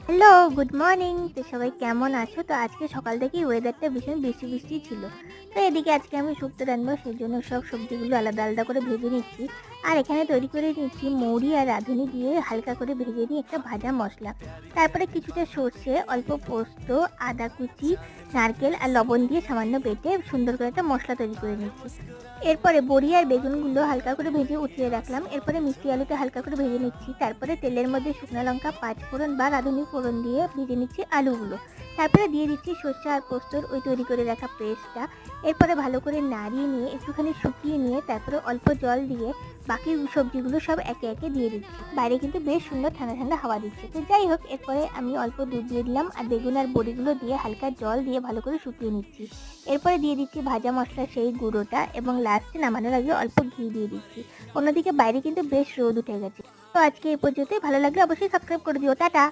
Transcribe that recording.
Hello, good morning. তো সবাই কেমন আছো? তো আজকে সকাল থেকেই ওয়েদারটা ভীষণ বৃষ্টি বৃষ্টি ছিল। তো এদিকে আজকে আমি শুক্তো রান্নাবো, সেই জন্য সব সবজিগুলো আলাদা আলাদা করে ভেজে নিচ্ছি। আর এখানে তৈরি করে নিচ্ছি মৌরি আর রাঁধুনি দিয়ে হালকা করে ভেজে নিয়ে একটা ভাজা মশলা। তারপরে কিছুটা সর্ষে, অল্প পোস্ত, আদা কুচি, নারকেল আর লবণ দিয়ে সামান্য বেটে সুন্দর করে একটা মশলা তৈরি করে নিচ্ছি। এরপরে বড়ি আর বেগুনগুলো হালকা করে ভেজে উঠিয়ে রাখলাম। এরপরে মিষ্টি আলুটা হালকা করে ভেজে নিচ্ছি। তারপরে তেলের মধ্যে শুকনো লঙ্কা, পাঁচফোড়ন বা রাঁধুনি ফোড়ন দিয়ে ভেজে নিচ্ছি আলুগুলো। তারপরে দিয়ে দিচ্ছি সর্ষে আর পোস্তর ওই তৈরি করে রাখা পেস্টটা। এরপরে ভালো করে নাড়িয়ে নিয়ে একটুখানি শুকিয়ে নিয়ে তারপরে অল্প জল দিয়ে বাকি সবজিগুলো সব একে একে দিয়ে দিচ্ছি। বাইরে কিন্তু বেশ সুন্দর ঠান্ডা ঠান্ডা হাওয়া দিচ্ছে। তো যাই হোক, এরপরে আমি অল্প দুধ দিয়ে দিলাম আর বেগুন আর বড়িগুলো দিয়ে হালকা জল দিয়ে ভালো করে শুকিয়ে নিচ্ছি। এরপরে দিয়ে দিচ্ছি ভাজা মশলার সেই গুঁড়োটা এবং লাস্টে নামানোর আগে অল্প ঘি দিয়ে দিচ্ছি। অন্যদিকে বাইরে কিন্তু বেশ রোদ উঠে গেছে। তো আজকে এই পর্যন্তই। ভালো লাগলে অবশ্যই সাবস্ক্রাইব করে দিও। টাটা।